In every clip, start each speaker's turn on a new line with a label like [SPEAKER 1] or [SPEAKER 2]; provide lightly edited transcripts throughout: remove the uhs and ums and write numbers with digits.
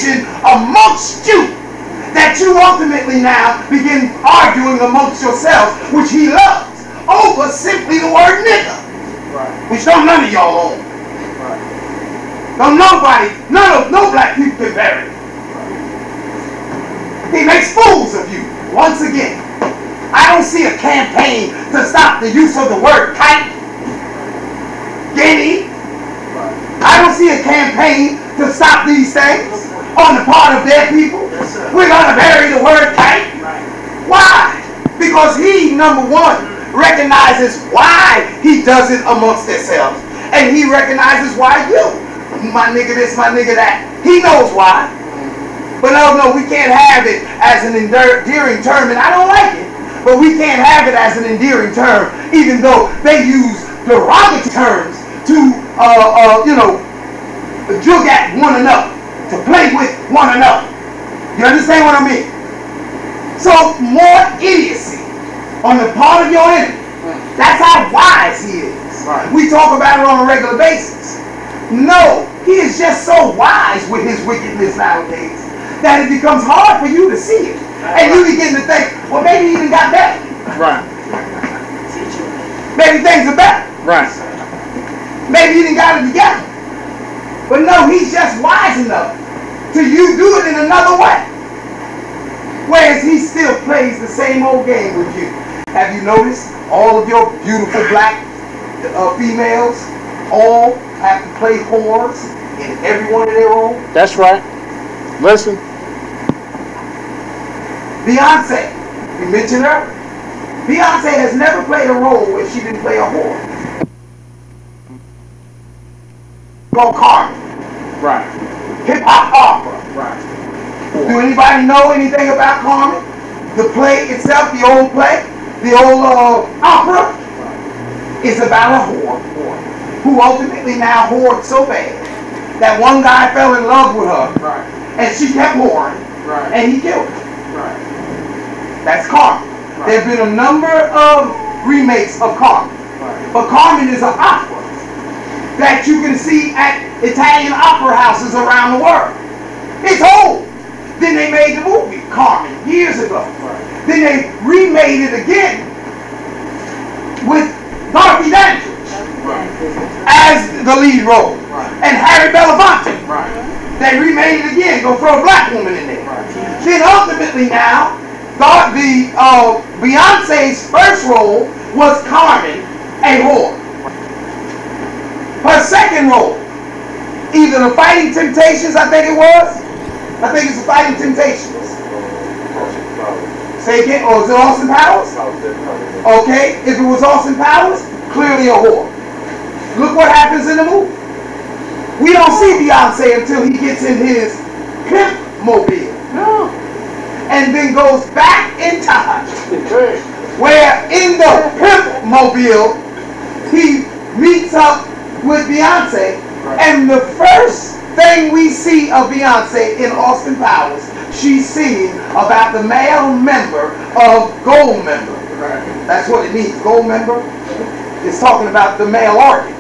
[SPEAKER 1] division amongst you, that you ultimately now begin arguing amongst yourselves, which he loves, over simply the word nigger, which don't none of y'all own. Don't nobody, no black people can bury it. He makes fools of you once again. I don't see a campaign to stop the use of the word kite, guinea. I don't see a campaign to stop these things on the part of their people. We're going to bury the word kite. Why? Because he, number one, recognizes why he does it amongst themselves. And he recognizes why you, my nigga this, my nigga that. He knows why. But no, we can't have it as an endearing term, and I don't like it. But we can't have it as an endearing term, even though they use derogatory terms to, jug at one another, to play with one another. You understand what I mean? So, more idiocy on the part of your enemy. That's how wise he is. We talk about it on a regular basis. No, he is just so wise with his wickedness nowadays that it becomes hard for you to see it. And you begin to think, well, maybe he even got better. Maybe things are better. Maybe he didn't got it together. But no, he's just wise enough to you do it in another way. Whereas he still plays the same old game with you. Have you noticed all of your beautiful black females all have to play whores in every one of their own? That's right. Listen. Beyonce, we mentioned her. Beyonce has never played a role where she didn't play a whore. Called Carmen. Hip hop opera. Do anybody know anything about Carmen? The play itself, the old play, the old opera, is about a whore who ultimately now whored so bad that one guy fell in love with her, and she kept whoring, and he killed her. That's Carmen. There have been a number of remakes of Carmen. But Carmen is an opera that you can see at Italian opera houses around the world. It's old. Then they made the movie Carmen years ago. Then they remade it again with Dorothy Dandridge as the lead role. And Harry Belafonte. They remade it again. Go throw a black woman in there. Then ultimately now, Beyonce's first role was Carmen, a whore. Her second role, either the Fighting Temptations, I think it was. I think it's the Fighting Temptations. Say again, or is it Austin Powers? Okay, if it was Austin Powers, clearly a whore. Look what happens in the movie. We don't see Beyonce until he gets in his pimp mobile. And then goes back in time, where in the pimp mobile he meets up with Beyonce, and the first thing we see of Beyonce in Austin Powers, she's singing about the male member of Goldmember. That's what it means, Goldmember. It's talking about the male organ.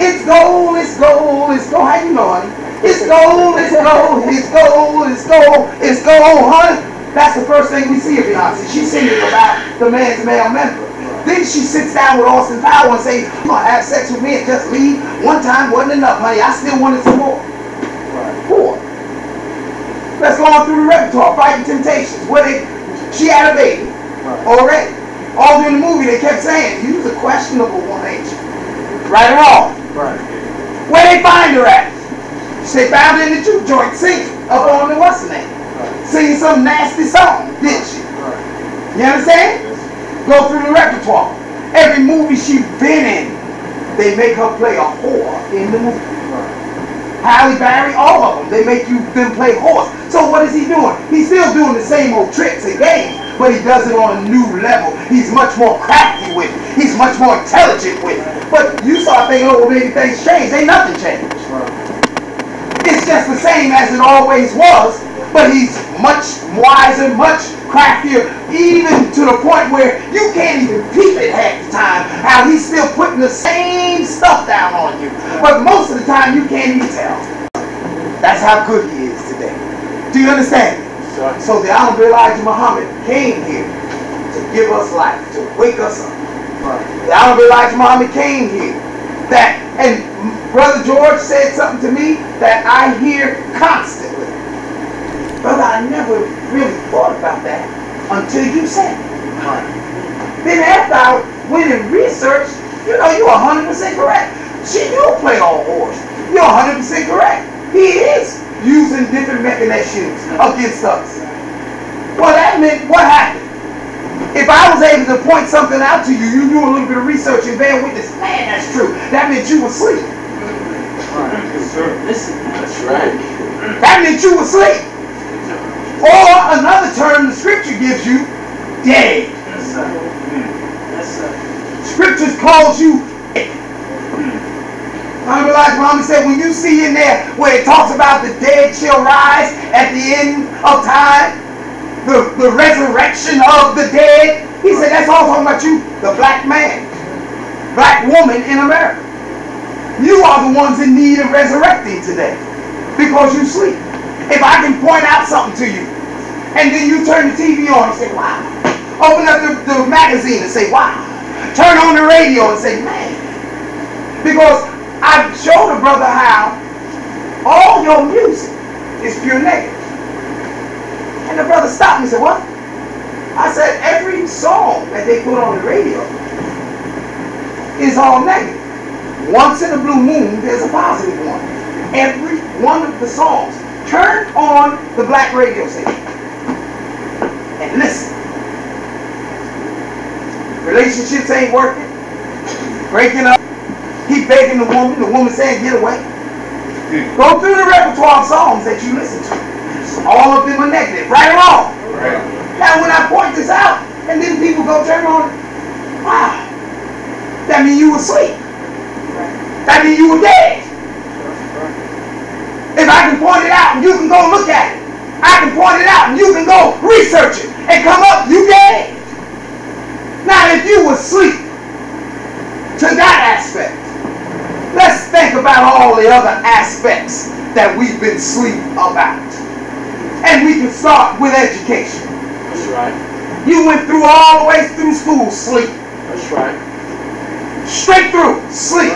[SPEAKER 1] It's gold, it's gold, it's gold. How you know, honey? It's gold, it's gold, it's gold, it's gold, it's gold, honey. That's the first thing we see of Beyonce. She's singing about the man's male member. Then she sits down with Austin Powers and says, "You gonna have sex with me and just leave? One time wasn't enough, honey. I still wanted some more." Four. Let's go on through the repertoire. Fighting Temptations. She had a baby already. All during the movie they kept saying, "You was a questionable one, ain't you?" Right or wrong? Where they find her at? They found her in the juke joint singing up on the what's the name? Singing some nasty song, didn't she? You understand? Go through the repertoire. Every movie she's been in, they make her play a whore in the movie. Halle Berry, all of them, they make them play horse. So what is he doing? He's still doing the same old tricks and games, but he does it on a new level. He's much more crafty with it. He's much more intelligent with it. But you start thinking, oh, well, maybe things changed. Ain't nothing changed. It's just the same as it always was, but he's much wiser, much craftier, even to the point where you can't even peep it half the time, how he's still putting the same stuff down on you. But most of the time, you can't even tell. That's how good he is today. Do you understand? So the Honorable Elijah Muhammad came here to give us life, to wake us up. The Honorable Elijah Muhammad came here. And Brother George said something to me that I hear constantly. Brother, I never really thought about that until you said it. Then after I went and researched, you know, you're 100% correct. Shit, you don't play on horse. You're 100% correct. He is using different mechanisms against us. Well, that meant what happened? If I was able to point something out to you, you do a little bit of research and bear witness, man, that's true. That meant you were asleep.
[SPEAKER 2] Yes, sir.
[SPEAKER 3] Listen.
[SPEAKER 2] That's right.
[SPEAKER 1] That meant you were asleep. Or another term the scripture gives you, dead.
[SPEAKER 3] Yes, sir. Yes, sir.
[SPEAKER 1] Scriptures calls you dead. Honorable Elijah Muhammad said, when you see in there where it talks about the dead shall rise at the end of time, the resurrection of the dead, he said that's all talking about you, the black man, black woman in America. You are the ones in need of resurrecting today because you sleep. If I can point out something to you, and then you turn the TV on and say, wow. Open up the magazine and say, wow. Turn on the radio and say, man. Because I showed a brother how all your music is pure negative. And the brother stopped me and said, what? I said, every song that they put on the radio is all negative. Once in a blue moon, there's a positive one. Every one of the songs. Turn on the black radio station and listen. Relationships ain't working. Breaking up. He begging the woman saying, get away. Go through the repertoire of songs that you listen to. All of them are negative, right or wrong.
[SPEAKER 2] Right.
[SPEAKER 1] Now when I point this out, and then people go turn on, wow, that means you were asleep. That means you were dead. If I can point it out and you can go look at it, I can point it out and you can go research it and come up, you dead. Now if you were asleep to that aspect, let's think about all the other aspects that we've been asleep about. And we can start with education.
[SPEAKER 2] That's right.
[SPEAKER 1] You went through all the way through school, sleep.
[SPEAKER 2] That's right.
[SPEAKER 1] Straight through, sleep.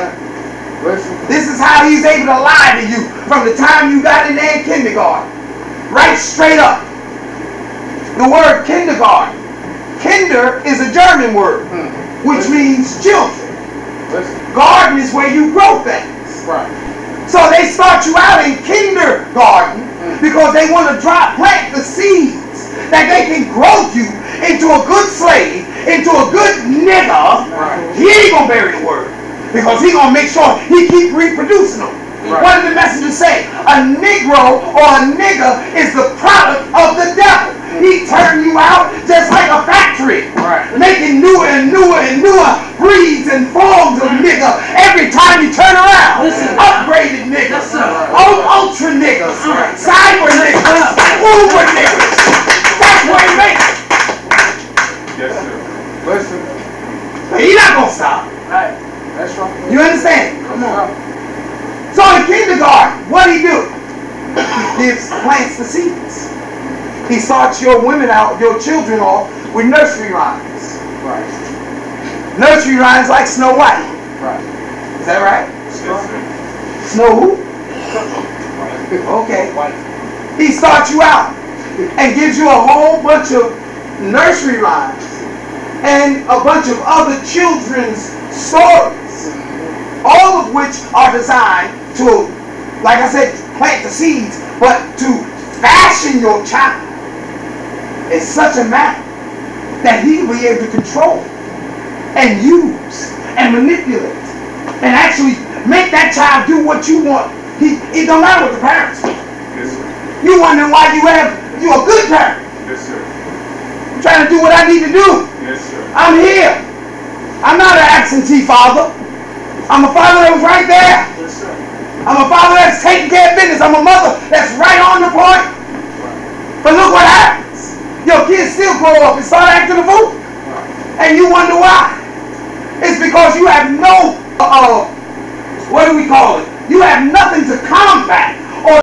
[SPEAKER 2] Listen.
[SPEAKER 1] This is how he's able to lie to you from the time you got in there in kindergarten. Right straight up. The word kindergarten. Kinder is a German word, which means children.
[SPEAKER 2] Listen.
[SPEAKER 1] Garden is where you grow things.
[SPEAKER 2] Right.
[SPEAKER 1] So they start you out in kindergarten because they want to plant the seeds that they can grow you into a good slave, into a good nigger.
[SPEAKER 2] Right.
[SPEAKER 1] He ain't gonna bury the word because he gonna make sure he keep reproducing them.
[SPEAKER 2] Right.
[SPEAKER 1] What did the messengers say? A Negro or a nigger is the product of the devil. He turned you out just like a factory,
[SPEAKER 2] Right.
[SPEAKER 1] making newer and newer and newer breeds and forms of nigger every time you turn around.
[SPEAKER 3] Listen.
[SPEAKER 1] Upgraded niggas,
[SPEAKER 3] Yes, sir.
[SPEAKER 1] ultra niggas, cyber niggas, uber niggas. That's what he makes.
[SPEAKER 2] Yes, sir. Listen.
[SPEAKER 1] But he's not gonna stop.
[SPEAKER 3] Right.
[SPEAKER 2] That's right.
[SPEAKER 1] You understand?
[SPEAKER 2] Come on.
[SPEAKER 1] So in kindergarten, what do? He plants the seeds. He starts your women out, your children off with nursery rhymes.
[SPEAKER 2] Right.
[SPEAKER 1] Nursery rhymes like Snow White.
[SPEAKER 2] Right.
[SPEAKER 1] Is that right?
[SPEAKER 2] Yes, sir.
[SPEAKER 1] Snow who? Okay. He starts you out and gives you a whole bunch of nursery rhymes and a bunch of other children's stories, all of which are designed to, like I said, plant the seeds, but to fashion your child in such a manner that he will be able to control and use and manipulate and actually make that child do what you want. It don't matter what the parents do.
[SPEAKER 2] Yes, sir.
[SPEAKER 1] You wondering why you're a good parent.
[SPEAKER 2] Yes, sir.
[SPEAKER 1] I'm trying to do what I need to do.
[SPEAKER 2] Yes, sir.
[SPEAKER 1] I'm here. I'm not an absentee father. I'm a father that was right there.
[SPEAKER 3] Yes, sir.
[SPEAKER 1] I'm a father that's taking care of business.